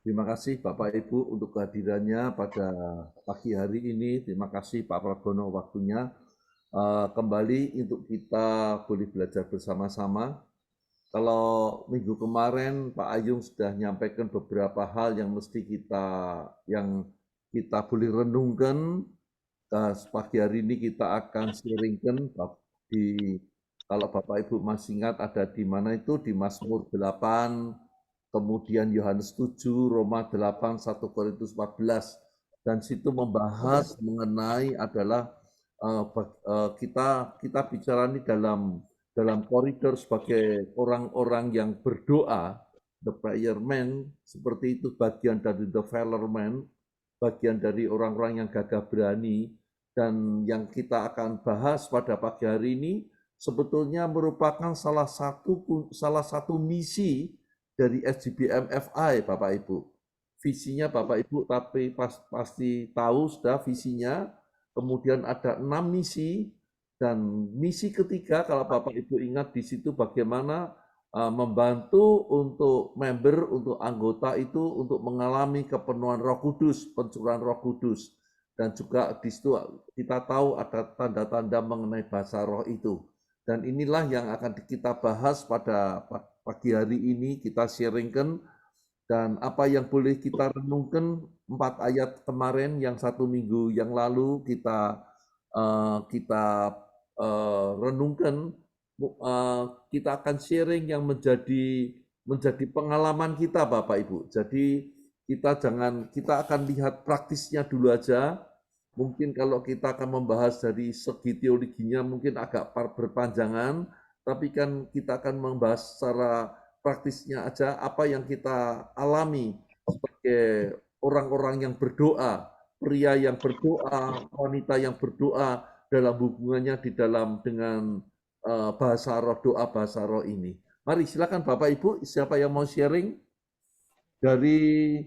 Terima kasih Bapak Ibu untuk kehadirannya pada pagi hari ini. Terima kasih Pak Prabono waktunya. Kembali untuk kita boleh belajar bersama-sama. Kalau minggu kemarin Pak Ayung sudah menyampaikan beberapa hal yang mesti kita boleh renungkan. Pagi hari ini kita akan sharingkan di kalau Bapak Ibu masih ingat ada di mana itu di Mazmur 8, kemudian Yohanes 7, Roma 8, 1 Korintus 14, dan situ membahas mengenai adalah kita bicara ini dalam koridor sebagai orang-orang yang berdoa, the prayer man, seperti itu bagian dari the valor man, bagian dari orang-orang yang gagah berani, dan yang kita akan bahas pada pagi hari ini sebetulnya merupakan salah satu misi dari SGBMFI, Bapak Ibu. Visinya Bapak Ibu tapi pasti tahu sudah visinya. Kemudian ada 6 misi, dan misi ketiga kalau Bapak Ibu ingat di situ bagaimana membantu untuk member, untuk anggota itu untuk mengalami kepenuhan Roh Kudus, pencurahan Roh Kudus. Dan juga di situ kita tahu ada tanda-tanda mengenai bahasa roh itu. Dan inilah yang akan kita bahas pada pagi hari ini, kita sharingkan, dan apa yang boleh kita renungkan 4 ayat kemarin yang 1 minggu yang lalu kita renungkan. Kita akan sharing yang menjadi pengalaman kita Bapak Ibu. Jadi kita akan lihat praktisnya dulu aja. Mungkin kalau kita akan membahas dari segi teologinya mungkin agak berpanjangan, tapi kan kita akan membahas secara praktisnya aja apa yang kita alami sebagai orang-orang yang berdoa, pria yang berdoa, wanita yang berdoa dalam hubungannya dengan bahasa roh, doa bahasa roh ini. Mari silakan Bapak Ibu, siapa yang mau sharing dari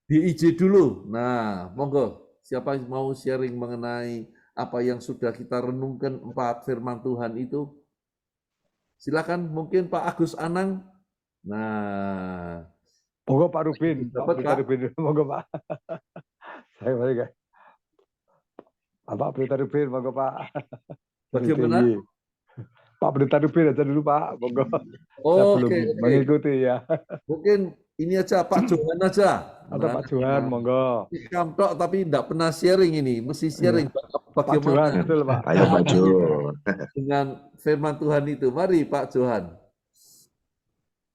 DIJ dulu. Nah, monggo, siapa yang mau sharing mengenai apa yang sudah kita renungkan 4 firman Tuhan itu? Silakan, mungkin Pak Agus Anang. Nah, monggo Pak Rubin, dapat Pak Pak. Rubin, monggo Pak. Saya balik ya. Pak Berita Rubin, monggo Pak. Bagaimana? Pak Berita Rubin aja dulu Pak, monggo. Saya belum Oke. mengikuti ya. Mungkin ini aja Pak Johan aja. Ada Pak Johan, monggo. Kantok tapi enggak pernah sharing ini, mesti sharing Pak Johan, bagaimana betul Pak. Ayo Pak Jo. dengan firman Tuhan itu. Mari Pak Johan.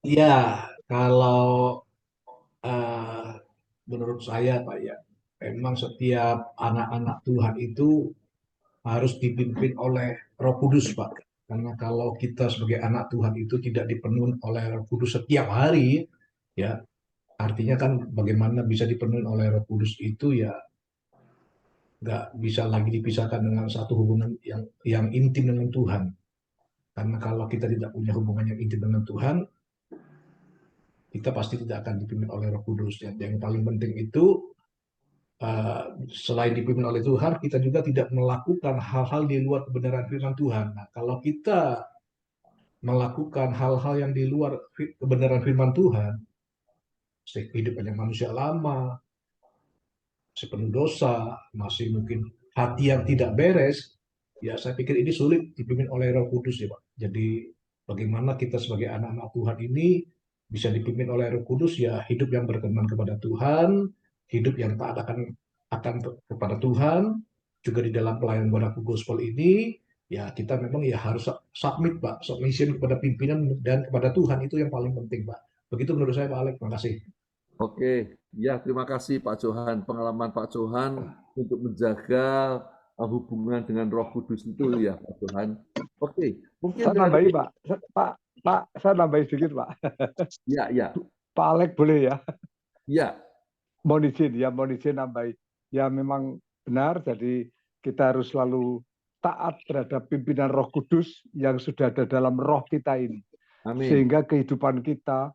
Ya, kalau menurut saya Pak ya, memang setiap anak-anak Tuhan itu harus dipimpin oleh Roh Kudus Pak. Karena kalau kita sebagai anak Tuhan itu tidak dipenuhi oleh Roh Kudus setiap hari, ya artinya kan bagaimana bisa dipenuhi oleh Roh Kudus itu ya nggak bisa lagi dipisahkan dengan satu hubungan yang intim dengan Tuhan. Karena kalau kita tidak punya hubungan yang intim dengan Tuhan, kita pasti tidak akan dipimpin oleh Roh Kudus. Yang paling penting itu selain dipimpin oleh Tuhan, kita juga tidak melakukan hal-hal di luar kebenaran firman Tuhan. Nah, kalau kita melakukan hal-hal yang di luar kebenaran firman Tuhan, kehidupan yang manusia lama, sepenuh dosa, masih mungkin hati yang tidak beres, ya saya pikir ini sulit dipimpin oleh Roh Kudus ya Pak. Jadi bagaimana kita sebagai anak-anak Tuhan ini bisa dipimpin oleh Roh Kudus, ya hidup yang berkenan kepada Tuhan, hidup yang taat akan kepada Tuhan, juga di dalam pelayanan Wanaku Gospel ini, ya kita memang ya harus submit Pak, submission kepada pimpinan dan kepada Tuhan, itu yang paling penting Pak. Begitu menurut saya Pak Alek, terima kasih. Oke, ya terima kasih Pak Johan. Pengalaman Pak Johan untuk menjaga hubungan dengan Roh Kudus itu ya Pak Johan. Oke, mungkin saya nambahin Pak, saya nambahin sedikit Pak. Ya. Pak Alek boleh ya? Ya. Mohon izin nambahin. Ya memang benar, jadi kita harus selalu taat terhadap pimpinan Roh Kudus yang sudah ada dalam roh kita ini. Amin. Sehingga kehidupan kita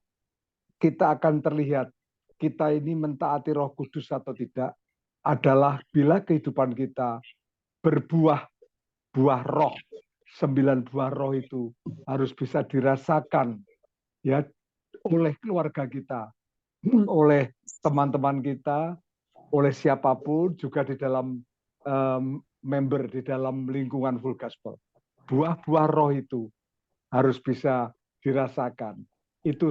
akan terlihat kita ini mentaati Roh Kudus atau tidak adalah bila kehidupan kita berbuah roh. 9 buah roh itu harus bisa dirasakan ya oleh keluarga kita, oleh teman-teman kita, oleh siapapun, juga di dalam member di dalam lingkungan Full Gospel. Buah-buah roh itu harus bisa dirasakan. Itu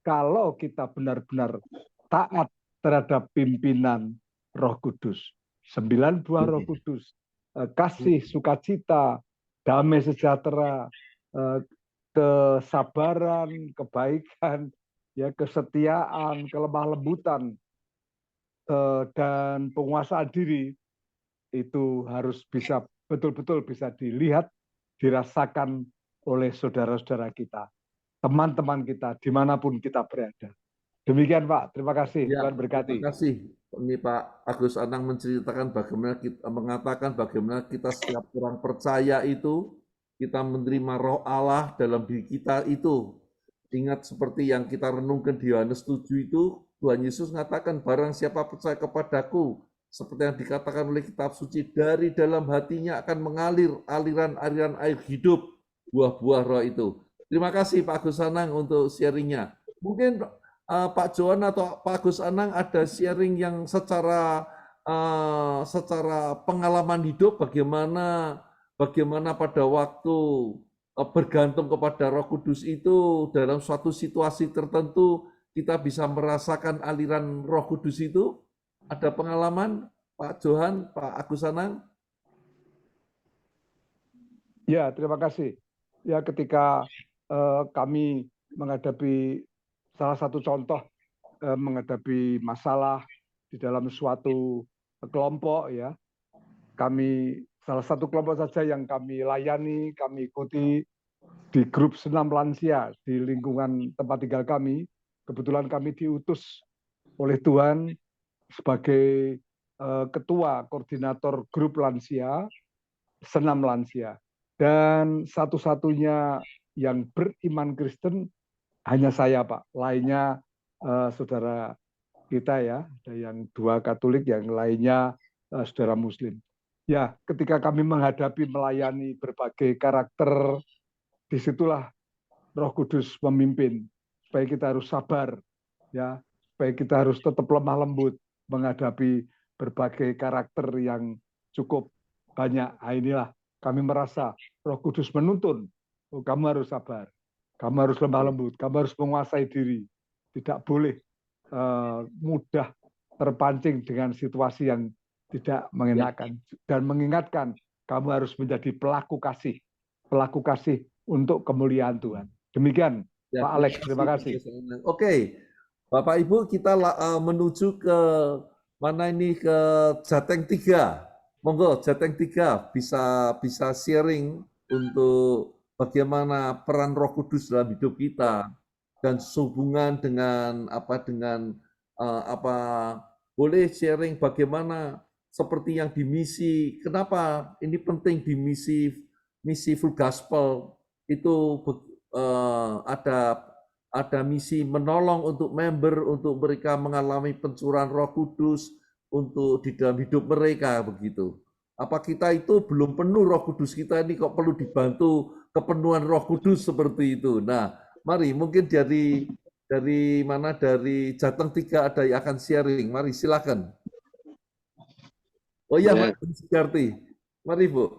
kalau kita benar-benar taat terhadap pimpinan Roh Kudus. 9 buah Roh Kudus, kasih, sukacita, damai sejahtera, kesabaran, kebaikan, ya, kesetiaan, kelemah lembutan, dan penguasaan diri, itu harus bisa betul-betul bisa dilihat, dirasakan oleh saudara-saudara kita, teman-teman kita, dimanapun kita berada. Demikian Pak, terima kasih, Ya, Tuhan berkati. terima kasih. Ini Pak Agus Anang menceritakan bagaimana kita mengatakan bagaimana kita setiap orang percaya itu kita menerima roh Allah dalam diri kita itu. Ingat seperti yang kita renungkan di Yohanes 7 itu, Tuhan Yesus mengatakan barang siapa percaya kepadaku, seperti yang dikatakan oleh kitab suci, dari dalam hatinya akan mengalir aliran-aliran air hidup, buah-buah roh itu. Terima kasih Pak Agus Anang untuk sharingnya. Mungkin Pak Johan atau Pak Agus Anang ada sharing yang secara pengalaman hidup bagaimana pada waktu bergantung kepada Roh Kudus itu dalam suatu situasi tertentu kita bisa merasakan aliran Roh Kudus itu. Ada pengalaman Pak Johan, Pak Agus Anang? Ya, terima kasih. Ya, ketika kami menghadapi salah satu contoh menghadapi masalah di dalam suatu kelompok, ya, kami salah satu kelompok saja yang kami layani, kami ikuti di grup senam lansia di lingkungan tempat tinggal kami. Kebetulan kami diutus oleh Tuhan sebagai ketua koordinator grup lansia, senam lansia. Dan satu-satunya yang beriman Kristen hanya saya, Pak. Lainnya saudara kita, ya, ada yang 2 Katolik, yang lainnya saudara Muslim. Ya, ketika kami menghadapi melayani berbagai karakter, disitulah Roh Kudus memimpin supaya kita harus sabar, ya, supaya kita harus tetap lemah lembut menghadapi berbagai karakter yang cukup banyak. Nah, inilah kami merasa Roh Kudus menuntun, oh, kamu harus sabar, kamu harus lemah lembut, kamu harus menguasai diri, tidak boleh mudah terpancing dengan situasi yang tidak mengenakan, dan mengingatkan kamu harus menjadi pelaku kasih untuk kemuliaan Tuhan. Demikian, Ya, Pak Alex, terima kasih. Oke, Bapak Ibu, kita menuju ke mana ini, ke Jateng 3. Monggo Jateng 3 bisa sharing untuk bagaimana peran Roh Kudus dalam hidup kita dan sehubungan dengan boleh sharing bagaimana seperti yang di misi, kenapa ini penting di misi Full Gospel itu ada misi menolong untuk member, untuk mereka mengalami pencurahan Roh Kudus untuk di dalam hidup mereka begitu. Apa kita itu belum penuh Roh Kudus kita ini, kok perlu dibantu kepenuhan Roh Kudus seperti itu. Nah, mari mungkin dari mana, dari Jateng 3 ada yang akan sharing. Mari silakan. Oh iya, Mbak Sugarti. Mari, Bu.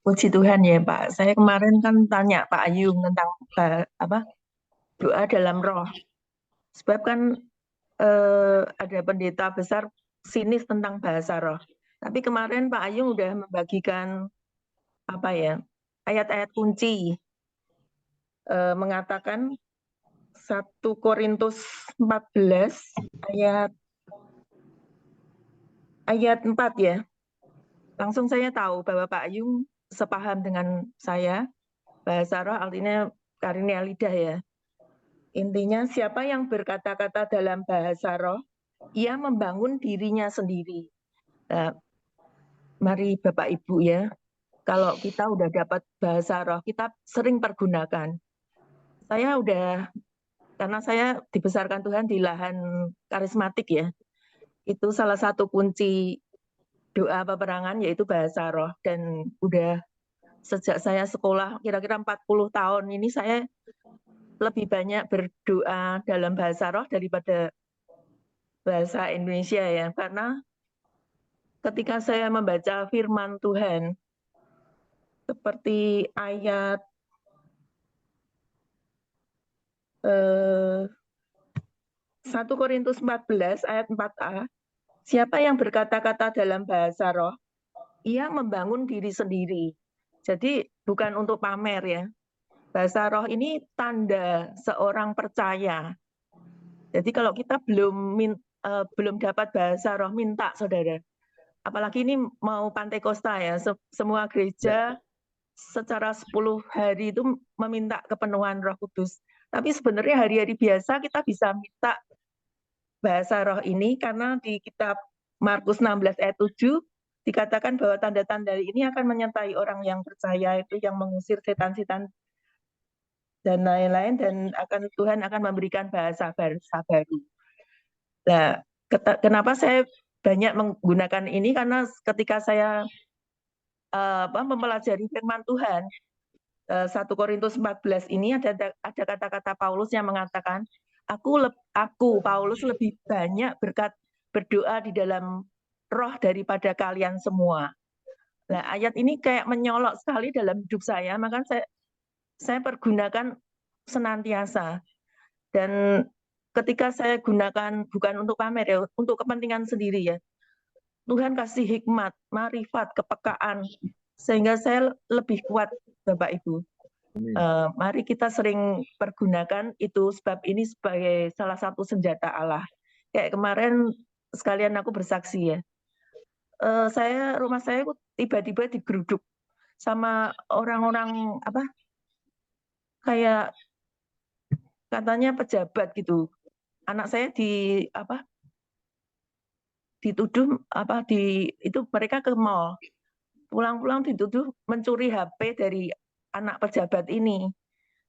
Puji Tuhan ya Pak. Saya kemarin kan tanya Pak Ayung tentang doa dalam roh. Sebab kan ada pendeta besar sinis tentang bahasa roh. Tapi kemarin Pak Ayung udah membagikan ayat-ayat kunci, mengatakan 1 Korintus 14 ayat 4 ya. Langsung saya tahu bahwa Pak Ayung sepaham dengan saya, bahasa roh artinya karunia lidah ya. Intinya siapa yang berkata-kata dalam bahasa roh, ia membangun dirinya sendiri. Nah, mari Bapak Ibu ya, kalau kita udah dapat bahasa roh, kita sering pergunakan. Karena saya dibesarkan Tuhan di lahan karismatik ya, itu salah satu kunci doa peperangan yaitu bahasa roh, dan udah sejak saya sekolah kira-kira 40 tahun ini saya lebih banyak berdoa dalam bahasa roh daripada bahasa Indonesia ya, karena ketika saya membaca firman Tuhan, seperti ayat 1 Korintus 14 ayat 4a, siapa yang berkata-kata dalam bahasa roh, ia membangun diri sendiri. Jadi bukan untuk pamer ya. Bahasa roh ini tanda seorang percaya. Jadi kalau kita belum dapat bahasa roh, minta saudara. Apalagi ini mau Pantekosta ya, semua gereja secara 10 hari itu meminta kepenuhan Roh Kudus. Tapi sebenarnya hari-hari biasa kita bisa minta bahasa roh ini karena di kitab Markus 16 ayat 7 dikatakan bahwa tanda-tanda ini akan menyertai orang yang percaya, itu yang mengusir setan-setan dan lain-lain, dan Tuhan akan memberikan bahasa baru. Nah, kenapa saya banyak menggunakan ini, karena ketika saya mempelajari firman Tuhan, 1 Korintus 14 ini ada kata-kata Paulus yang mengatakan, aku Paulus lebih banyak berdoa di dalam roh daripada kalian semua. Nah, ayat ini kayak menyolok sekali dalam hidup saya, maka saya pergunakan senantiasa. Dan ketika saya gunakan bukan untuk pamer ya, untuk kepentingan sendiri ya. Tuhan kasih hikmat, marifat, kepekaan, sehingga saya lebih kuat, Bapak Ibu. Mari kita sering pergunakan itu, sebab ini sebagai salah satu senjata Allah. Kayak kemarin sekalian aku bersaksi ya. Rumah saya tiba-tiba digeruduk sama orang-orang kayak katanya pejabat gitu. Anak saya dituduh itu mereka ke mall. Pulang-pulang dituduh mencuri HP dari anak pejabat ini.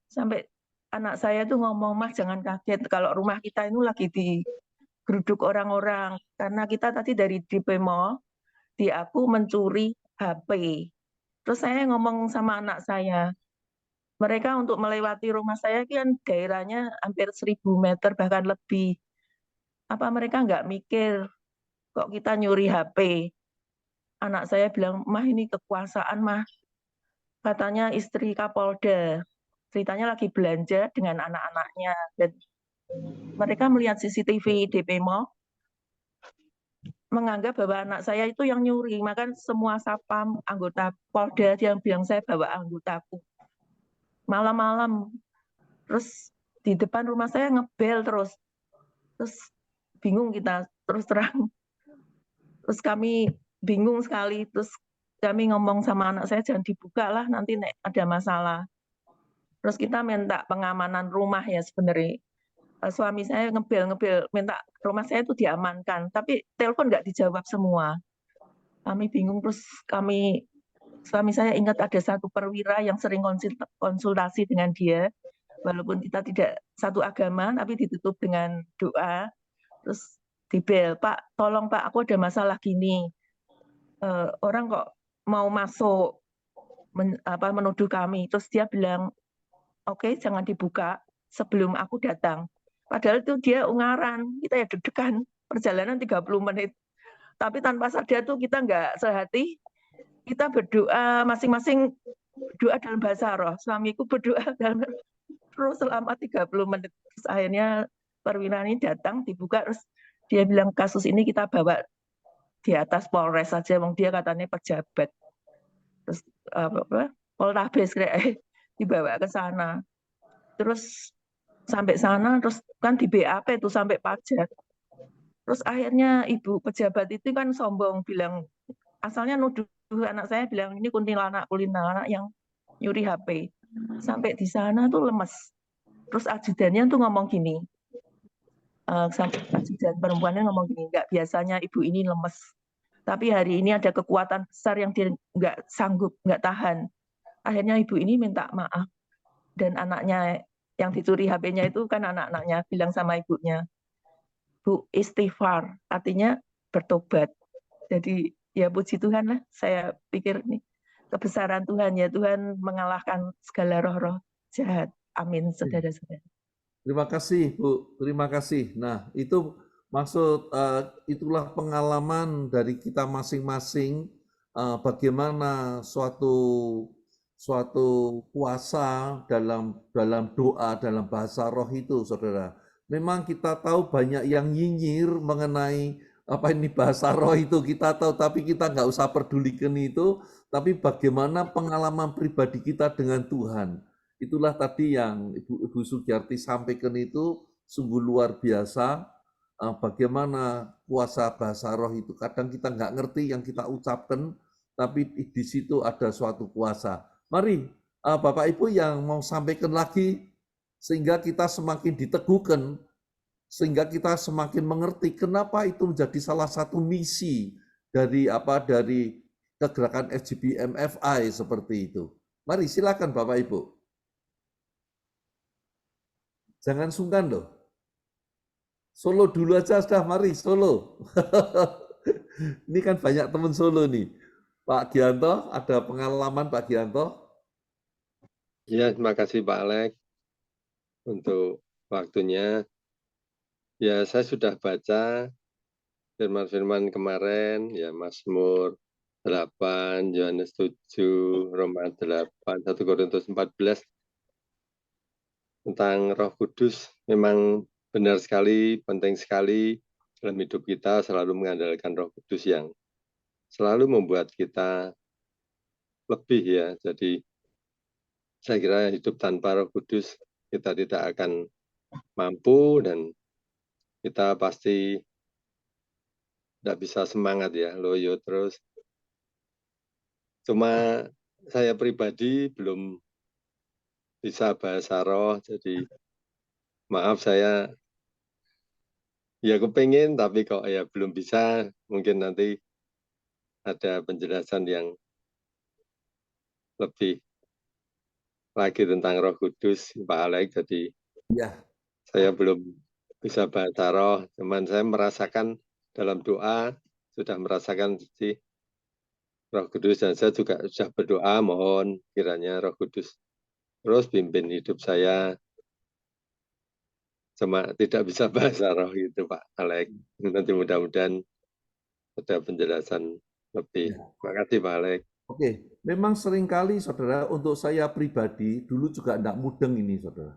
Sampai anak saya tuh ngomong, "Mas, jangan kaget kalau rumah kita ini lagi digeruduk orang-orang karena kita tadi dari DP Mall aku mencuri HP." Terus saya ngomong sama anak saya, mereka untuk melewati rumah saya kan daerahnya hampir 1000 meter bahkan lebih. Apa mereka nggak mikir kok kita nyuri HP? Anak saya bilang, "Mah, ini kekuasaan, Mah." Katanya istri Kapolda. Ceritanya lagi belanja dengan anak-anaknya. Dan mereka melihat CCTV DP Mall, menganggap bahwa anak saya itu yang nyuri. Maka semua sapam, anggota Polda yang bilang saya bawa anggotaku. Malam-malam. Terus di depan rumah saya ngebel terus. Terus bingung kita, terus terang. Terus kami bingung sekali. Terus kami ngomong sama anak saya, jangan dibuka lah, nanti ada masalah. Terus kita minta pengamanan rumah ya sebenarnya. Suami saya ngebel, minta rumah saya itu diamankan. Tapi telepon nggak dijawab semua. Kami bingung, terus suami saya ingat ada satu perwira yang sering konsultasi dengan dia. Walaupun kita tidak satu agama, tapi ditutup dengan doa. Terus dibel, "Pak, tolong Pak, aku ada masalah gini. Orang kok mau masuk menuduh kami." Terus dia bilang, "Oke, jangan dibuka sebelum aku datang." Padahal itu dia ungaran, kita ya deg-degan, perjalanan 30 menit. Tapi tanpa sadar tuh kita nggak sehati, kita berdoa masing-masing berdoa dalam bahasa roh. Suamiku berdoa terus selama 30 menit. Terus akhirnya perwira ini datang, dibuka, terus dia bilang, "Kasus ini kita bawa di atas Polres saja, wong dia katanya pejabat." Terus Poltabes dibawa ke sana. Terus sampai sana, terus kan di BAP itu sampai pajak. Terus akhirnya ibu pejabat itu kan sombong, bilang, asalnya nuduh anak saya, bilang ini kuntilanak yang nyuri HP. Sampai di sana tuh lemes. Terus ajudannya tuh ngomong gini, ajudan perempuannya ngomong gini, nggak biasanya ibu ini lemes. Tapi hari ini ada kekuatan besar yang dia nggak sanggup, nggak tahan. Akhirnya ibu ini minta maaf. Dan anaknya yang dicuri HP-nya itu kan anak-anaknya bilang sama ibunya, "Bu, istighfar," artinya bertobat. Jadi ya puji Tuhan lah, saya pikir nih kebesaran Tuhan ya, Tuhan mengalahkan segala roh-roh jahat. Amin, saudara-saudara. Terima kasih, Bu. Terima kasih. Nah, itu maksud itulah pengalaman dari kita masing-masing bagaimana suatu puasa dalam doa, dalam bahasa roh itu, saudara. Memang kita tahu banyak yang nyinyir mengenai apa ini bahasa roh itu, kita tahu, tapi kita nggak usah pedulikan itu, tapi bagaimana pengalaman pribadi kita dengan Tuhan. Itulah tadi yang Ibu Sugiyarti sampaikan itu sungguh luar biasa. Bagaimana puasa bahasa roh itu kadang kita nggak ngerti yang kita ucapkan, tapi di situ ada suatu kuasa. Mari Bapak Ibu yang mau sampaikan lagi sehingga kita semakin diteguhkan, sehingga kita semakin mengerti kenapa itu menjadi salah satu misi dari kegerakan FGBMFI seperti itu. Mari silakan Bapak Ibu. Jangan sungkan loh. Solo dulu aja sudah, mari Solo. Ini kan banyak teman Solo nih. Pak Gianto, ada pengalaman Pak Gianto? Ya, terima kasih Pak Alex untuk waktunya. Ya, saya sudah baca firman-firman kemarin, ya Mazmur 8, Yohanes 7, Roma 8, 1 Korintus 14, tentang Roh Kudus. Memang benar sekali, penting sekali dalam hidup kita selalu mengandalkan Roh Kudus yang selalu membuat kita lebih ya. Jadi saya kira hidup tanpa Roh Kudus kita tidak akan mampu dan kita pasti tidak bisa semangat ya, loyo terus. Cuma saya pribadi belum bisa bahasa roh, jadi maaf saya ya kepengen tapi kok ya belum bisa. Mungkin nanti ada penjelasan yang lebih lagi tentang Roh Kudus, Pak Alex. Jadi ya, saya belum bisa bahasa roh, cuman saya merasakan dalam doa sudah merasakan sih Roh Kudus, dan saya juga sudah berdoa mohon kiranya Roh Kudus terus pimpin hidup saya. Cuma tidak bisa bahasa roh itu Pak Alex. Nanti mudah-mudahan ada penjelasan lebih. Terima kasih Pak Alex. Oke, memang seringkali saudara, untuk saya pribadi dulu juga tidak mudeng ini saudara.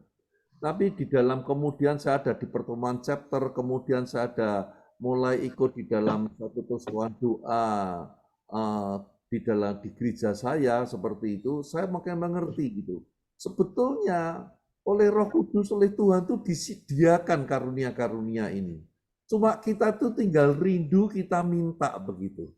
Tapi di dalam kemudian saya ada di pertemuan chapter, kemudian saya ada mulai ikut di dalam satu persekutuan doa di gereja saya seperti itu, saya makin mengerti gitu. Sebetulnya oleh Roh Kudus, oleh Tuhan itu disediakan karunia-karunia ini. Cuma kita tuh tinggal rindu, kita minta begitu.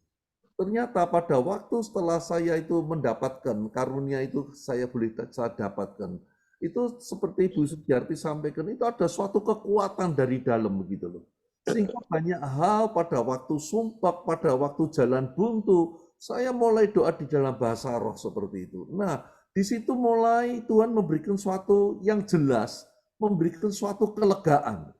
Ternyata pada waktu setelah saya itu mendapatkan karunia itu, saya dapatkan. Itu seperti Ibu Sugiyarti sampaikan, itu ada suatu kekuatan dari dalam begitu loh. Sehingga banyak hal pada waktu sumpah, pada waktu jalan buntu, saya mulai doa di dalam bahasa roh seperti itu. Nah, di situ mulai Tuhan memberikan suatu yang jelas, memberikan suatu kelegaan.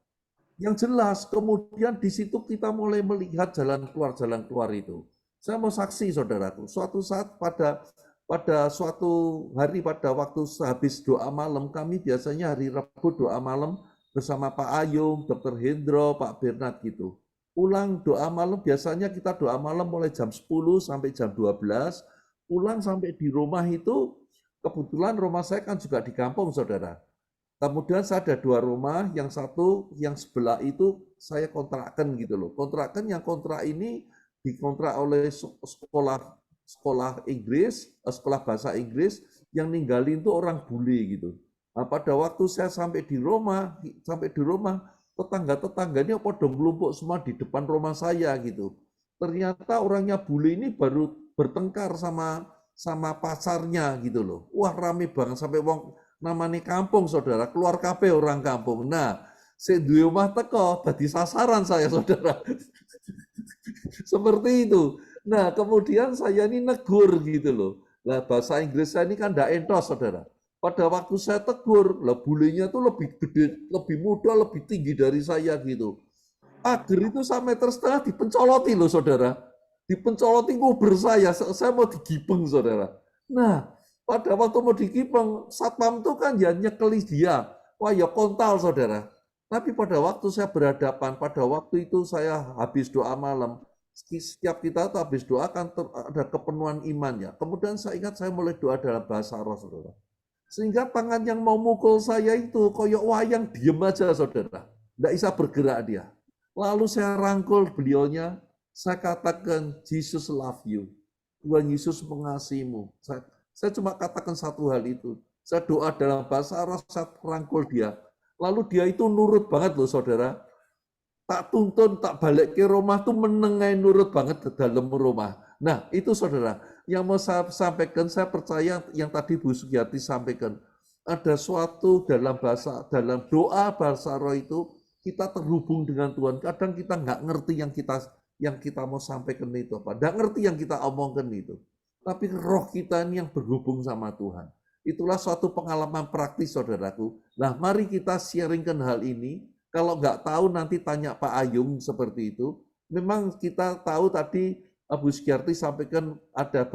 Yang jelas, kemudian di situ kita mulai melihat jalan keluar itu. Saya mau saksi saudaraku, suatu saat pada suatu hari pada waktu habis doa malam, kami biasanya hari Rabu doa malam bersama Pak Ayung, Dr. Hendro, Pak Bernard gitu. Pulang doa malam, biasanya kita doa malam mulai jam 10 sampai jam 12, pulang sampai di rumah itu, kebetulan rumah saya kan juga di kampung saudara. Kemudian saya ada 2 rumah, yang satu, yang sebelah itu saya kontrakkan gitu loh. Kontrakkan yang kontrak ini dikontrak oleh sekolah Inggris, sekolah bahasa Inggris, yang ninggalin itu orang bule gitu. Nah, pada waktu saya sampai di rumah, tetangga-tetangganya pada ngelumpuk semua di depan rumah saya gitu. Ternyata orangnya bule ini baru bertengkar sama pacarnya gitu loh. Wah, rame banget sampai wong namanya kampung saudara, keluar kabeh orang kampung. Nah, saya duwe omah teko, dadi sasaran saya saudara. Seperti itu. Nah, kemudian saya ini negur gitu loh. Lah bahasa Inggris saya ini kan enggak entos saudara. Pada waktu saya tegur, lah bulenya tuh lebih gede, lebih muda, lebih tinggi dari saya gitu. Agar itu sampai setengah dipencoloti loh saudara. Dipencoloti nguber saya mau digibeng saudara. Nah, Pada waktu mau dikipeng, satpam itu kan ya nyekeli dia. Wah ya kontal saudara. Tapi pada waktu saya berhadapan, pada waktu itu saya habis doa malam, setiap kita tuh habis doa kan ada kepenuhan imannya. Kemudian saya ingat saya mulai doa dalam bahasa roh saudara. Sehingga tangan yang mau mukul saya itu koyok wayang diem aja saudara. Nggak bisa bergerak dia. Lalu saya rangkul beliaunya, saya katakan, Jesus love you. Tuhan Yesus mengasihimu. Saya cuma katakan satu hal itu. Saya doa dalam bahasa roh, saya rangkul dia. Lalu dia itu nurut banget loh saudara. Tak tuntun, tak balik ke rumah tuh menengai nurut banget ke dalam rumah. Nah itu saudara, yang mau saya sampaikan, saya percaya yang tadi Bu Sugiyati sampaikan. Ada suatu dalam doa bahasa roh itu, kita terhubung dengan Tuhan. Kadang kita nggak ngerti yang kita mau sampaikan itu apa. Nggak ngerti yang kita omongkan itu. Tapi roh kita ini yang berhubung sama Tuhan. Itulah suatu pengalaman praktis saudaraku. Nah mari kita sharingkan hal ini. Kalau nggak tahu nanti tanya Pak Ayung seperti itu. Memang kita tahu tadi Bu Sugiyarti sampaikan ada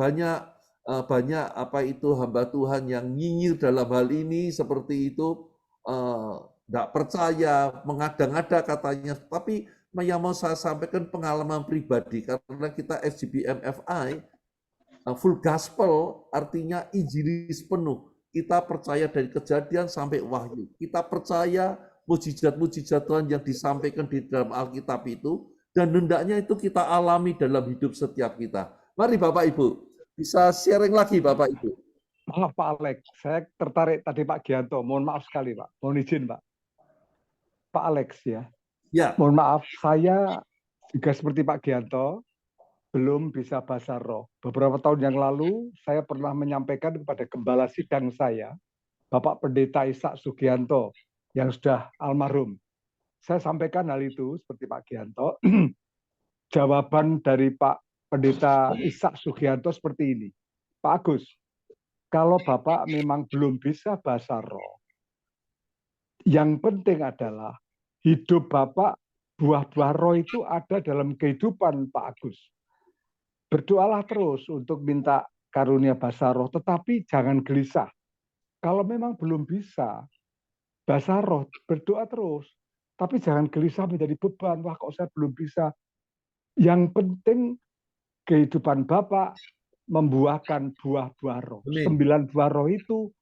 banyak apa itu hamba Tuhan yang nyinyir dalam hal ini seperti itu, nggak percaya, mengada-ngada katanya. Tapi yang mau saya sampaikan pengalaman pribadi karena kita SGBMFI full gospel artinya injilis penuh. Kita percaya dari kejadian sampai wahyu. Kita percaya mujizat-mujizat Tuhan yang disampaikan di dalam Alkitab itu, dan hendaknya itu kita alami dalam hidup setiap kita. Mari Bapak Ibu, bisa sharing lagi Bapak Ibu. Maaf Pak Alex, saya tertarik tadi Pak Gianto. Mohon maaf sekali Pak, mohon izin Pak. Pak Alex ya. Ya. Mohon maaf, saya juga seperti Pak Gianto, belum bisa bahasa roh. Beberapa tahun yang lalu, saya pernah menyampaikan kepada gembala sidang saya, Bapak Pendeta Ishak Sugianto, yang sudah almarhum. Saya sampaikan hal itu seperti Pak Gianto. Jawaban dari Pak Pendeta Ishak Sugianto seperti ini. Pak Agus, kalau Bapak memang belum bisa bahasa roh, yang penting adalah hidup Bapak, buah-buah roh itu ada dalam kehidupan Pak Agus. Berdoalah terus untuk minta karunia bahasa roh, tetapi jangan gelisah. Kalau memang belum bisa bahasa roh, berdoa terus. Tapi jangan gelisah menjadi beban. Wah kok saya belum bisa. Yang penting kehidupan Bapak membuahkan buah-buah roh. 9 buah roh itu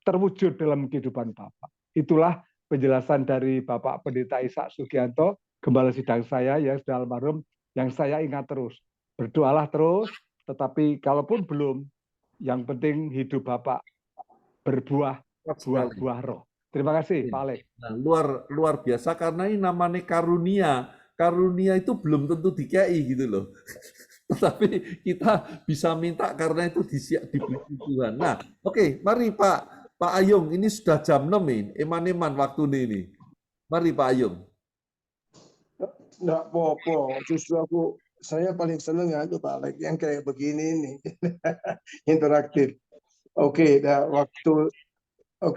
terwujud dalam kehidupan Bapak. Itulah penjelasan dari Bapak Pendeta Ishak Sugianto, gembala sidang saya yang sudah almarhum, yang saya ingat terus. Berdoalah terus, tetapi kalaupun belum, yang penting hidup Bapak berbuah buah-buah roh. Terima kasih Pak Alex. Nah, luar biasa karena ini namanya karunia. Karunia itu belum tentu dikei gitu loh. Tetapi kita bisa minta karena itu diberi Tuhan. Nah, oke, mari Pak Ayung, ini sudah jam 6 ini, eman-eman waktu ini. Mari Pak Ayung. Nggak apa-apa, justru saya paling seneng ya itu Pak Alex yang kayak begini nih, interaktif. Oke,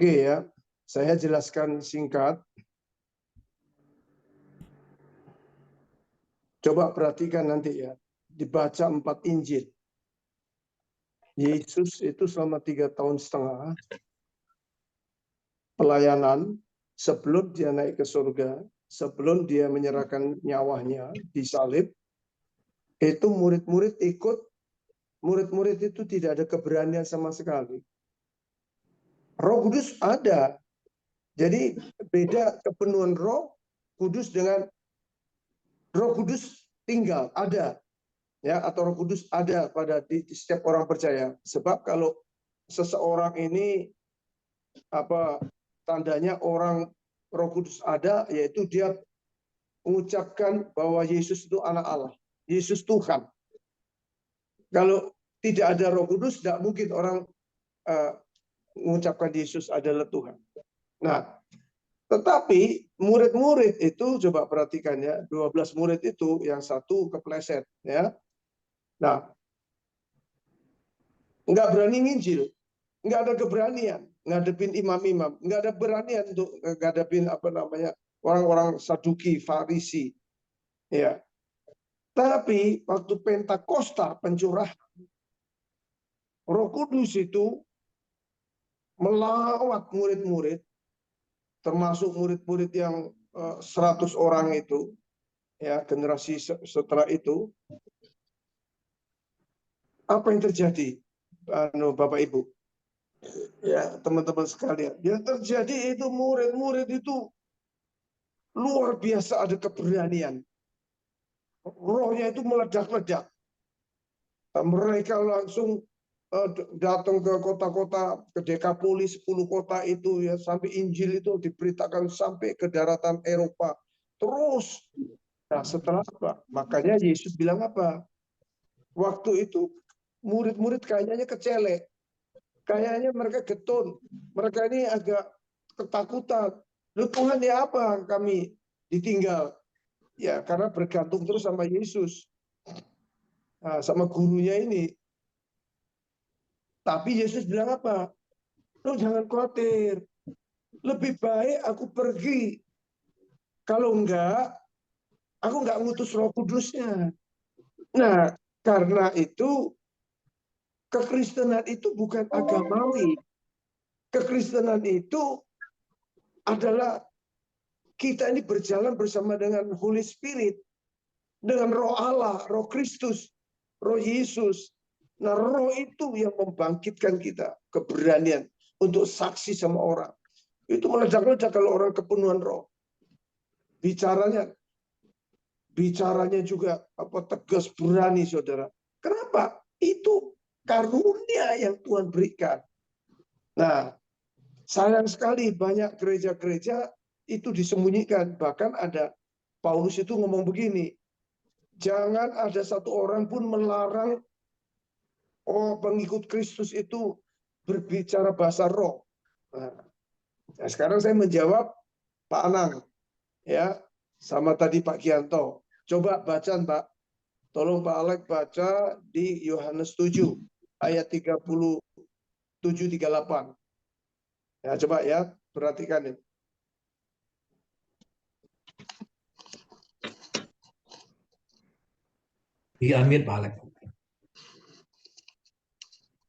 ya, saya jelaskan singkat. Coba perhatikan nanti ya, dibaca 4 Injil. Yesus itu selama 3,5 tahun pelayanan sebelum dia naik ke surga, sebelum dia menyerahkan nyawanya disalib, itu murid-murid ikut, murid-murid itu tidak ada keberanian sama sekali. Roh Kudus ada. Jadi beda kepenuhan Roh Kudus dengan Roh Kudus tinggal, ada. Ya, atau Roh Kudus ada pada di setiap orang percaya. Sebab kalau seseorang ini tandanya orang Roh Kudus ada, yaitu dia mengucapkan bahwa Yesus itu anak Allah, Yesus Tuhan. Kalau tidak ada Roh Kudus, tidak mungkin orang mengucapkan Yesus adalah Tuhan. Nah, tetapi murid-murid itu coba perhatikan ya, 12 murid itu yang satu kepleset ya. Nah, nggak berani nginjil, nggak ada keberanian ngadepin imam-imam, nggak ada beranian untuk ngadepin orang-orang Saduki, Farisi, ya. Tapi waktu Pentakosta pencurahan, Roh Kudus itu melawat murid-murid, termasuk murid-murid yang 100 orang itu, ya generasi setelah itu, apa yang terjadi, Bapak Ibu, ya teman-teman sekalian? Yang terjadi itu murid-murid itu luar biasa ada keberanian, rohnya itu meledak-ledak. Mereka langsung datang ke kota-kota, ke Dekapolis, 10 kota itu ya, sampai Injil itu diberitakan sampai ke daratan Eropa. Terus, nah setelah apa? Makanya Yesus bilang apa? Waktu itu murid-murid kayaknya kecelek, kayaknya mereka getun, mereka ini agak ketakutan. Lu Tuhan ya apa kami ditinggal? Ya karena bergantung terus sama Yesus, nah, sama gurunya ini. Tapi Yesus bilang apa? Lu jangan khawatir. Lebih baik aku pergi. Kalau enggak, aku enggak ngutus Roh Kudusnya. Nah, karena itu kekristenan itu bukan agamawi. Kekristenan itu adalah kita ini berjalan bersama dengan Holy Spirit, dengan Roh Allah, Roh Kristus, Roh Yesus. Nah, Roh itu yang membangkitkan kita keberanian untuk saksi sama orang. Itu meledak-ledak kalau orang kepenuhan Roh. Bicaranya juga tegas, berani, saudara. Kenapa? Itu karunia yang Tuhan berikan. Nah, sayang sekali banyak gereja-gereja itu disembunyikan. Bahkan ada Paulus itu ngomong begini, jangan ada satu orang pun melarang pengikut Kristus itu berbicara bahasa roh. Nah, sekarang saya menjawab Pak Anang, ya, sama tadi Pak Gianto. Coba bacaan Pak, tolong Pak Alek baca di Yohanes 7 ayat 37-38. Ya, coba ya, perhatikan ini. Di-unmute Pak Alek.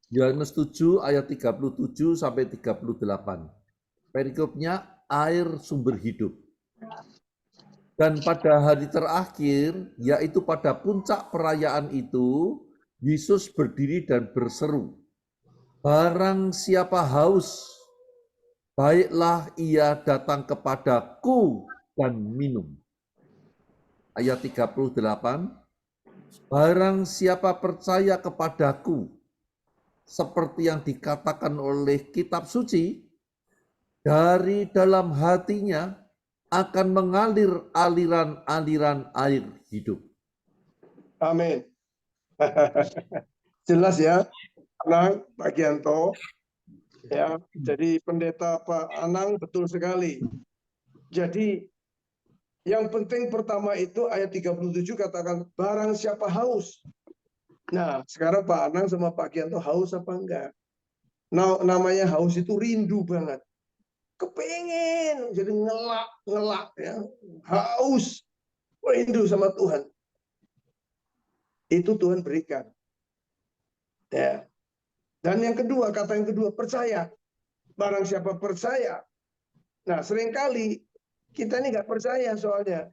Yohanes 7 ayat 37 sampai 38. Perikopnya air sumber hidup. Dan pada hari terakhir, yaitu pada puncak perayaan itu, Yesus berdiri dan berseru, barang siapa haus, baiklah ia datang kepadaku dan minum. Ayat 38, barang siapa percaya kepadaku, seperti yang dikatakan oleh kitab suci, dari dalam hatinya akan mengalir aliran-aliran air hidup. Amin. Jelas ya, Anang, Pak Gianto. Ya, jadi pendeta Pak Anang betul sekali. Jadi yang penting pertama itu ayat 37 katakan barang siapa haus. Nah, sekarang Pak Anang sama Pak Gianto haus apa enggak? Nah, namanya haus itu rindu banget. Kepengen jadi ngelak ya. Haus, rindu sama Tuhan. Itu Tuhan berikan. Ya. Dan yang kedua, kata yang kedua, percaya. Barang siapa percaya. Nah, seringkali kita ini nggak percaya soalnya.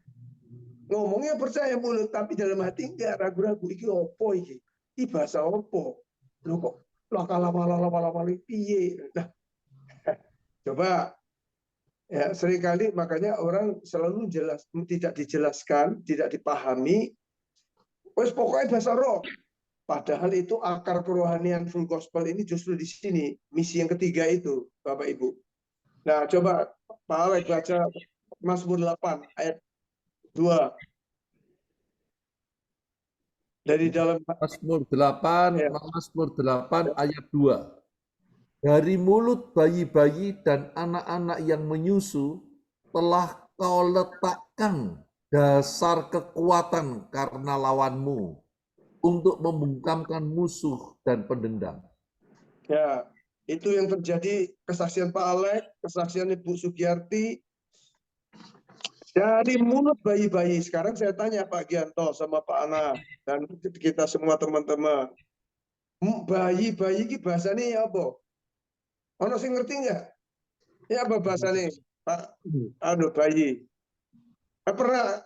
Ngomongnya percaya mulut, tapi dalam hati enggak, ragu-ragu. Iki opo iki? Iki bahasa opo? Loh kok lama-lama piye? Nah, coba. Ya, seringkali makanya orang selalu tidak dijelaskan, tidak dipahami. Wes pokoknya bahasa roh. Padahal itu akar kerohanian full gospel ini justru di sini. Misi yang ketiga itu, Bapak Ibu. Nah, coba Pak Alek baca Mazmur 8 ayat 2. Dari dalam Mazmur 8, ya. Mazmur 8 ayat 2. Dari mulut bayi-bayi dan anak-anak yang menyusu telah kau letakkan dasar kekuatan karena lawanmu untuk membungkamkan musuh dan pendendam. Ya, itu yang terjadi kesaksian Pak Alek, kesaksian Ibu Sugiyarti. Dari mulut bayi-bayi. Sekarang saya tanya Pak Gianto sama Pak Ana dan kita semua teman-teman. Bayi-bayi ini bahasanya apa? Ono sing ngerti nggak? Ya apa bahasanya Pak? Bayi. Pernah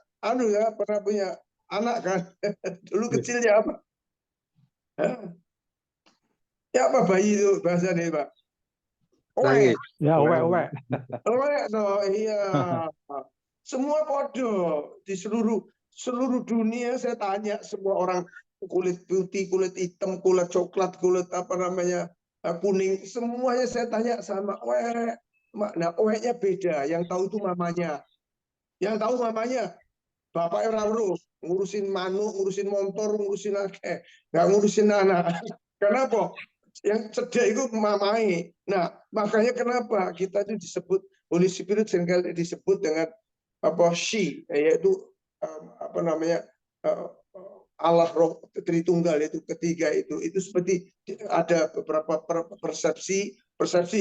pernah punya anak kan? Dulu kecilnya apa? Ya apa bayi itu bahasanya Pak? Nangis. Ya, owe. No, iya. Semua podo di seluruh dunia saya tanya semua orang kulit putih, kulit hitam, kulit coklat, kulit apa namanya kuning, semuanya saya tanya sama owe. Nah, owe-nya beda. Yang tahu itu mamanya. Yang tahu mamanya. Bapaknya orang ngurusin manuk, ngurusin motor, ngurusin akeh, nggak ngurusin anak. Kenapa? Yang cedak itu mamai. Nah, makanya kenapa kita itu disebut Holy Spirit seringkali disebut dengan apa she, yaitu apa namanya Allah Roh Tritunggal, itu ketiga itu seperti ada beberapa persepsi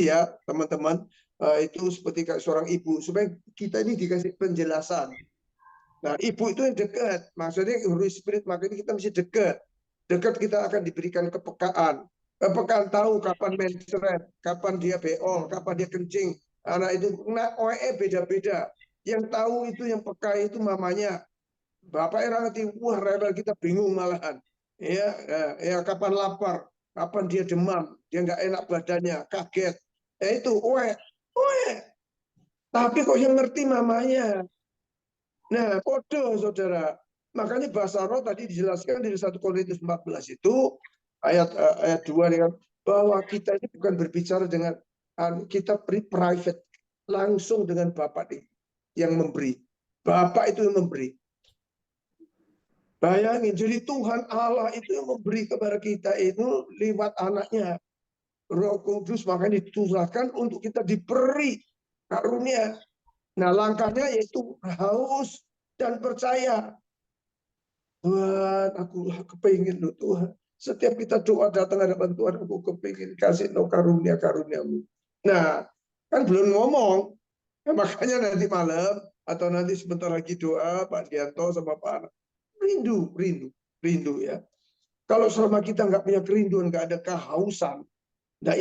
ya teman-teman, itu seperti kayak seorang ibu supaya kita ini dikasih penjelasan. Nah, ibu itu yang dekat. Maksudnya Holy Spirit, makanya kita mesti dekat. Dekat kita akan diberikan kepekaan. Kepekaan tahu kapan menstruasi, kapan dia beol, kapan dia kencing. Anak itu, nah, OE beda-beda. Yang tahu itu, yang peka itu mamanya. Bapak era ngerti, wah rebel, kita bingung malahan. Ya, kapan lapar, kapan dia demam, dia nggak enak badannya, kaget. Itu OE. Tapi kok yang ngerti mamanya. Nah, kode saudara. Makanya bahasa roh tadi dijelaskan di 1 Korintus 14 itu ayat 2 dengan bahwa kita ini bukan berbicara dengan kita private langsung dengan Bapa yang memberi. Bapak itu yang memberi. Bayangin, jadi Tuhan Allah itu yang memberi kepada kita itu lewat anaknya. Roh Kudus makanya diturunkan untuk kita diberi karunia. Nah, langkahnya yaitu haus dan percaya. Tuhan, aku kepingin loh Tuhan. Setiap kita doa datang hadapan Tuhan, aku kepingin kasih no karunia-karuniamu. Nah, kan belum ngomong. Nah, makanya nanti malam atau nanti sebentar lagi doa Pak Dianto sama Pak Anak. Rindu ya. Kalau selama kita nggak punya kerinduan, nggak ada kehausan, nggak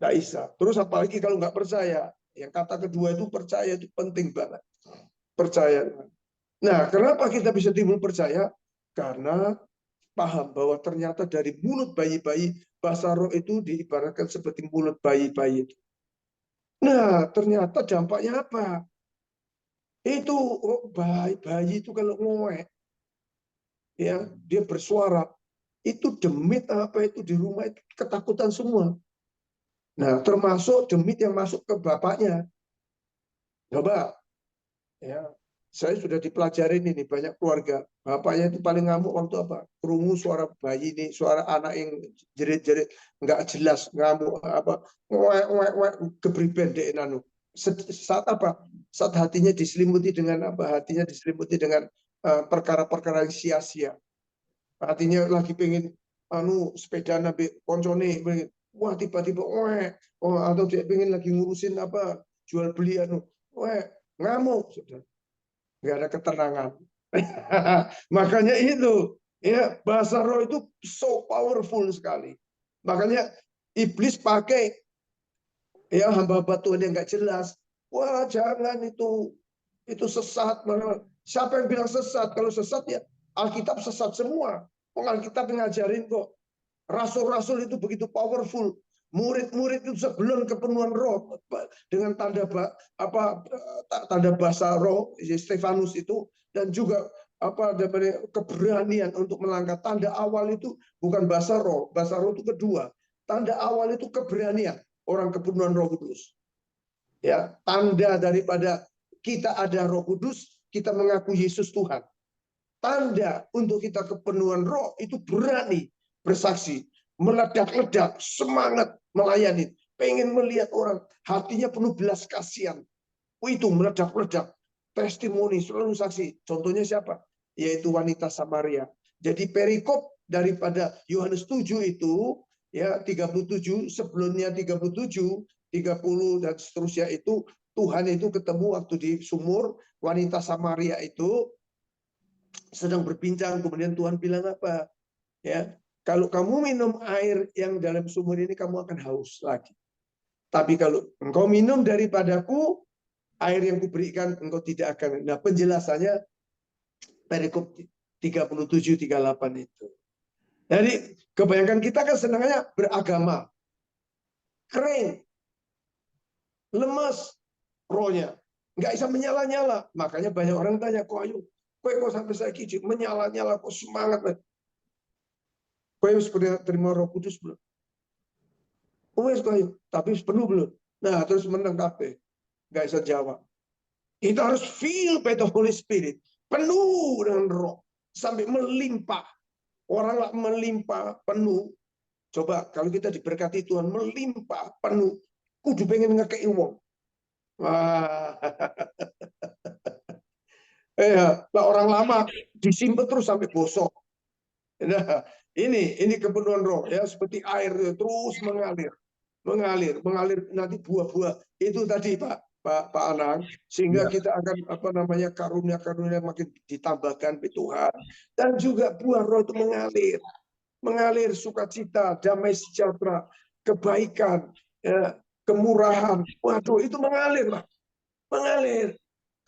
bisa. Terus apalagi kalau nggak percaya. Yang kata kedua itu percaya itu penting banget. Percaya. Nah, kenapa kita bisa timbul percaya? Karena paham bahwa ternyata dari mulut bayi-bayi, bahasa roh itu diibaratkan seperti mulut bayi-bayi. Nah, ternyata dampaknya apa? Itu bayi itu kalau ngoek, ya dia bersuara, itu demit apa itu di rumah itu ketakutan semua. Nah, termasuk demit yang masuk ke bapaknya. Coba, ya, saya sudah dipelajarin ini banyak keluarga. Bapaknya itu paling ngamuk waktu apa? Kerungu suara bayi ini, suara anak yang jerit-jerit nggak jelas, ngamuk apa? Kepriben dek nanu. Saat apa? Saat hatinya diselimuti dengan apa? Hatinya diselimuti dengan perkara-perkara yang sia-sia. Hatinya lagi pengen sepeda nabi koncone, wah tiba-tiba atau dia pengen lagi ngurusin apa jual beli ngamuk, nggak ada ketenangan. Makanya itu ya bahasa roh itu so powerful sekali. Makanya iblis pakai ya hamba-hamba Tuhan yang nggak jelas. Wah jangan itu sesat. Siapa yang bilang sesat? Kalau sesat ya Alkitab sesat semua. Alkitab ngajarin kok. Rasul-rasul itu begitu powerful. Murid-murid itu sebelum kepenuhan roh dengan tanda bahasa roh Stefanus itu, dan juga keberanian untuk melangkah. Tanda awal itu bukan bahasa roh itu kedua. Tanda awal itu keberanian orang kepenuhan Roh Kudus. Ya, tanda daripada kita ada Roh Kudus, kita mengaku Yesus Tuhan. Tanda untuk kita kepenuhan roh itu berani bersaksi, meledak-ledak, semangat melayani, pengen melihat orang, hatinya penuh belas kasihan. Itu meledak-ledak, testimoni, selalu saksi. Contohnya siapa? Yaitu wanita Samaria. Jadi perikop daripada Yohanes 7 itu, ya 37, sebelumnya 37, 30 dan seterusnya itu, Tuhan itu ketemu waktu di sumur, wanita Samaria itu sedang berbincang, kemudian Tuhan bilang apa? Ya, kalau kamu minum air yang dalam sumur ini, kamu akan haus lagi. Tapi kalau engkau minum daripadaku, air yang kuberikan engkau tidak akan. Nah, penjelasannya perikop 37-38 itu. Jadi kebanyakan kita kan senangnya beragama. Kering, lemas rohnya, nggak bisa menyala-nyala. Makanya banyak orang tanya, kok ayo, kok sampai saya kicik, menyala-nyala, kok semangat. Kok sudah terima Roh Kudus belum? Wes kok, tapi penuh belum? Nah, terus menang kabeh. Nggak bisa jawab. Kita harus feel by the Holy Spirit. Penuh dengan roh. Sampai melimpah. Orang lah melimpah, penuh. Coba, kalau kita diberkati Tuhan, melimpah, penuh. Kudu pengen ngekei wong. Wah. Lah orang lama disimpan terus sampai bosok. Nah, ini kepenuhan roh ya, seperti air terus mengalir nanti buah-buah itu tadi Pak Anang, sehingga kita akan karunia makin ditambahkan oleh Tuhan, dan juga buah roh itu mengalir sukacita, damai sejahtera, kebaikan, ya, kemurahan. Waduh, itu mengalir, Pak. Mengalir.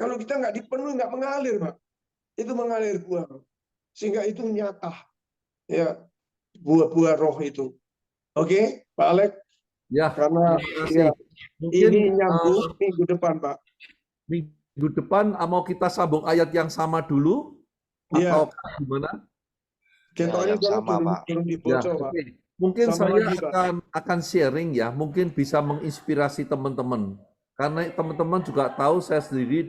Kalau kita nggak dipenuhi, nggak mengalir, Pak. Itu mengalir buah roh. Sehingga itu nyata. Ya, buah-buah roh itu. Oke, Pak Alek? Ya, Karena ya, mungkin ini nyambung minggu depan, Pak. Minggu depan mau kita sambung ayat yang sama dulu atau gimana? Ketoknya yang sama, Pak. belum Ya, dibocor, Pak. okay. Mungkin Sama saya lagi, Pak. akan sharing ya, mungkin bisa menginspirasi teman-teman. Karena teman-teman juga tahu saya sendiri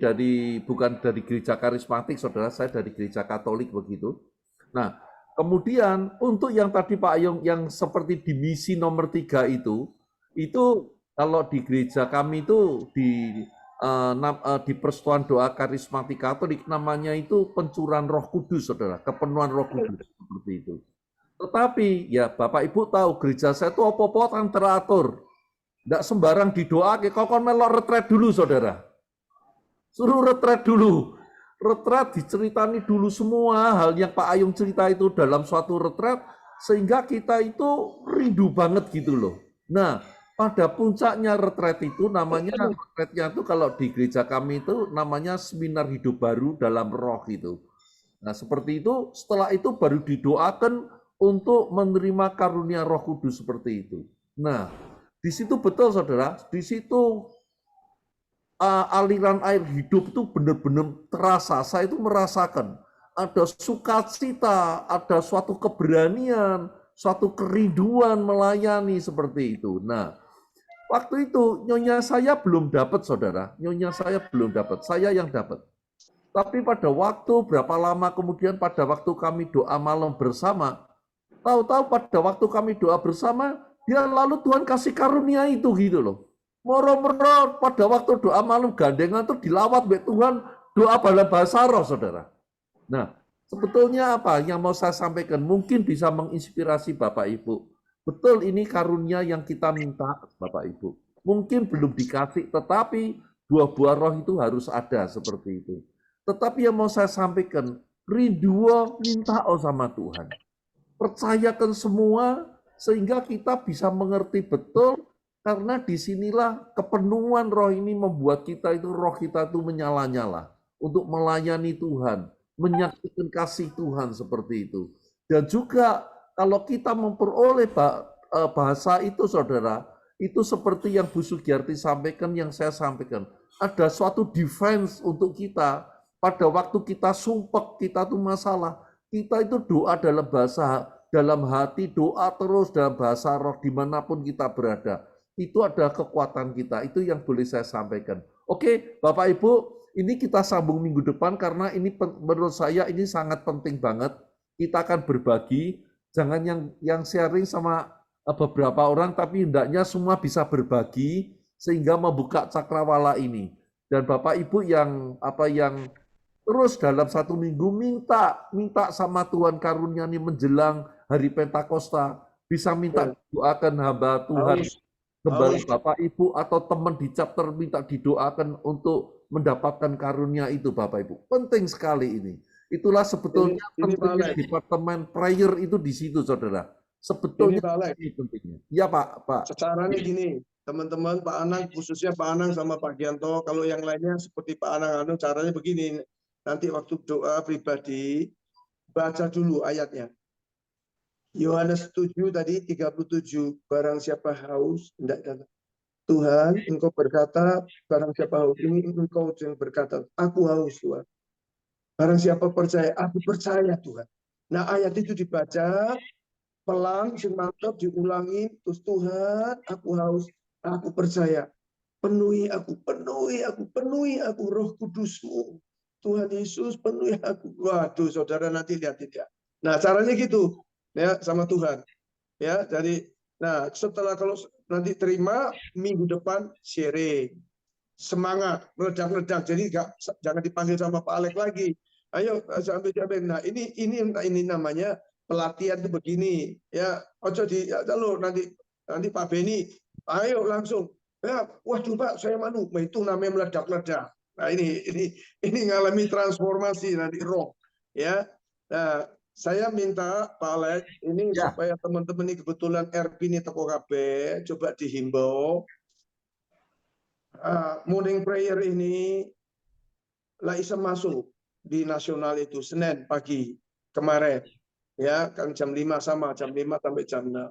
bukan dari gereja karismatik, saudara, saya dari gereja Katolik begitu. Nah, kemudian untuk yang tadi Pak Ayung yang seperti di misi nomor 3 itu kalau di gereja kami itu di Persekutuan Doa Karismatik Katolik namanya itu pencurahan Roh Kudus, saudara, kepenuhan Roh Kudus seperti itu. Tetapi ya Bapak Ibu tahu gereja saya itu apa-apa kan teratur, tidak sembarang didoakan. Kau melok retret dulu, saudara, suruh retret dulu. Retret diceritani dulu semua hal yang Pak Ayung cerita itu dalam suatu retret, sehingga kita itu rindu banget gitu loh. Nah, pada puncaknya retret itu retretnya itu kalau di gereja kami itu namanya seminar hidup baru dalam roh itu. Nah, seperti itu, setelah itu baru didoakan untuk menerima karunia Roh Kudus seperti itu. Nah, di situ betul saudara, di situ aliran air hidup itu benar-benar terasa. Saya itu merasakan ada sukacita, ada suatu keberanian, suatu kerinduan melayani seperti itu. Nah, waktu itu nyonya saya belum dapat, saudara. Nyonya saya belum dapat, saya yang dapat. Tapi pada waktu berapa lama kemudian pada waktu kami doa malam bersama, tahu-tahu pada waktu kami doa bersama, dia lalu Tuhan kasih karunia itu gitu loh. Moro-moro pada waktu doa malam gandengan itu dilawat oleh Tuhan, doa dalam bahasa roh, saudara. Nah, sebetulnya apa yang mau saya sampaikan? Mungkin bisa menginspirasi Bapak Ibu. Betul, ini karunia yang kita minta, Bapak Ibu. Mungkin belum dikasih, tetapi buah-buah roh itu harus ada seperti itu. Tetapi yang mau saya sampaikan, rindu minta sama Tuhan. Percayakan semua, sehingga kita bisa mengerti betul, karena disinilah kepenuhan roh ini membuat kita itu, roh kita itu menyala-nyala untuk melayani Tuhan, menyaksikan kasih Tuhan seperti itu. Dan juga kalau kita memperoleh bahasa itu, saudara, itu seperti yang Bu Sugiyarti sampaikan, yang saya sampaikan. Ada suatu defense untuk kita. Pada waktu kita sumpek, kita tuh masalah. Kita itu doa dalam bahasa, dalam hati, doa terus dalam bahasa roh dimanapun kita berada. Itu ada kekuatan kita. Itu yang boleh saya sampaikan. Oke, Bapak Ibu, ini kita sambung minggu depan karena ini menurut saya ini sangat penting banget. Kita akan berbagi. Jangan yang sharing sama beberapa orang, tapi hendaknya semua bisa berbagi sehingga membuka cakrawala ini. Dan Bapak Ibu yang terus dalam satu minggu minta sama Tuhan karunia ini menjelang hari Pentakosta, bisa minta doakan hamba Tuhan kembali Bapak Ibu atau teman di chapter minta didoakan untuk mendapatkan karunia itu, Bapak Ibu. Penting sekali ini. Itulah sebetulnya pentingnya departemen prayer itu di situ, saudara. Sebetulnya ini pentingnya. Ya Pak. Caranya gini, teman-teman, Pak Anang, khususnya Pak Anang sama Pak Gianto, kalau yang lainnya seperti Pak Anang, caranya begini, nanti waktu doa pribadi, baca dulu ayatnya. Yohanes 7 tadi 37, barang siapa haus, hendak datang. Tuhan, engkau berkata, barang siapa haus, ini engkau yang berkata, aku haus Tuhan. Barang siapa percaya, aku percaya Tuhan. Nah ayat itu dibaca, pelan, mantap, diulangi, terus Tuhan, aku haus, aku percaya. Penuhi aku, Roh Kudus-Mu. Tuhan Yesus, penuhi aku. Waduh, saudara nanti lihatin ya. Nah, caranya gitu, ya, sama Tuhan. Ya, jadi, nah, setelah kalau nanti terima, minggu depan sharing. Semangat, meledak-ledak. Jadi jangan dipanggil sama Pak Alek lagi. Ayo, sambil. Nah, ini namanya pelatihan itu begini. Ya, ojo di, ya, nanti Pak Beni, ayo langsung. Ya, waduh Pak, saya manu. Nah, itu namanya meledak-ledak. Nah, ini ngalami transformasi nanti roh. Ya, nah, saya minta Pak Alek ini Ya. supaya teman-teman ini kebetulan RP ini teko kabeh, coba dihimbau. Morning prayer ini lah bisa masuk di nasional itu Senin pagi kemarin. Ya, kan jam 5 sama, jam 5 sampai jam 6.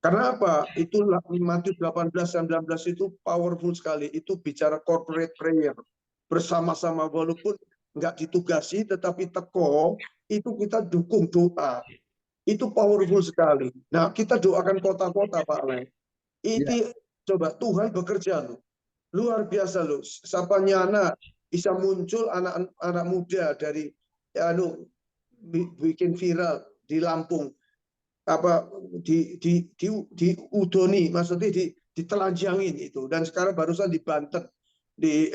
Karena apa? Itu Matius 18-19 itu powerful sekali. Itu bicara corporate prayer. Bersama-sama walaupun nggak ditugasi tetapi teko, itu kita dukung doa. Itu powerful sekali. Nah, kita doakan kota-kota Pak Alek. Itu coba Tuhan bekerja loh. Luar biasa loh. Siapa nyana bisa muncul anak-anak muda dari bikin viral di Lampung, apa di udoni, maksudnya ditelanjangin itu, dan sekarang barusan di Banten, di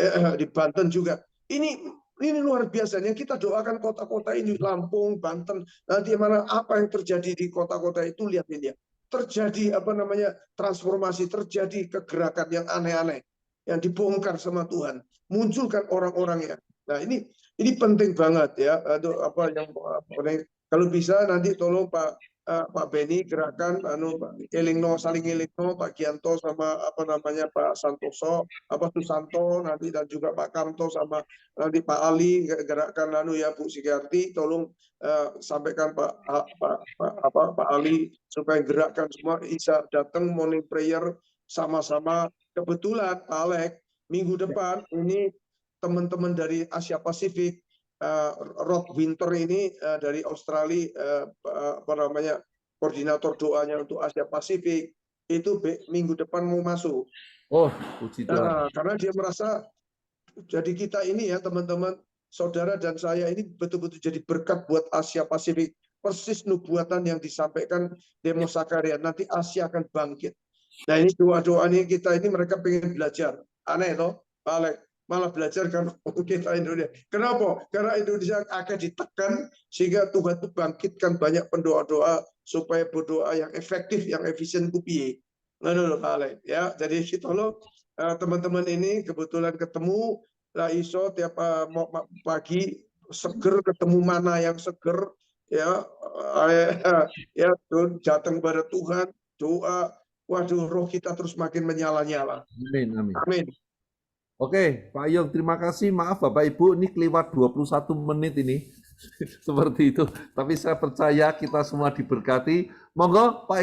Banten juga. Ini luar biasa. Yang kita doakan kota-kota ini, Lampung, Banten, nanti mana apa yang terjadi di kota-kota itu, lihat ini ya. Terjadi apa namanya transformasi, terjadi kegerakan yang aneh-aneh yang dibongkar sama Tuhan, munculkan orang-orangnya. Nah, ini penting banget ya. Aduh, apa yang kalau bisa nanti tolong Pak Beni gerakan elingno, saling elingno, Pak Gianto sama apa namanya Pak Santoso, apa Susanto nanti, dan juga Pak Kamto sama nanti Pak Ali, gerakan ya Bu Sigarti, tolong sampaikan Pak Ali supaya gerakan semua bisa datang morning prayer sama-sama. Kebetulan Pak Alek minggu depan ini teman-teman dari Asia Pasifik, Rod Winter ini dari Australia, apa namanya koordinator doanya untuk Asia Pasifik, itu minggu depan mau masuk. Oh, puji Tuhan. Karena dia merasa jadi kita ini ya teman-teman, saudara dan saya ini betul-betul jadi berkat buat Asia Pasifik. Persis nubuatan yang disampaikan Demos Zakaria, nanti Asia akan bangkit. Nah ini doa-doa ini kita ini mereka pengen belajar. Aneh toh, Pak Alek. Malah belajar kan kita Indonesia. Kenapa? Karena Indonesia akan ditekan sehingga Tuhan itu bangkitkan banyak pendoa-doa supaya berdoa yang efektif, yang efisien kupiye. Nah, Pak Alek. Ya, jadi kita loh teman-teman ini kebetulan ketemu lah iso tiap pagi seger, ketemu mana yang seger ya, ya datang kepada Tuhan, doa. Waduh, roh kita terus makin menyala-nyala. Amin, amin. Amin. Oke, Pak Yong, terima kasih. Maaf Bapak Ibu, ini kelewat 21 menit ini. Seperti itu. Tapi saya percaya kita semua diberkati. Monggo Pak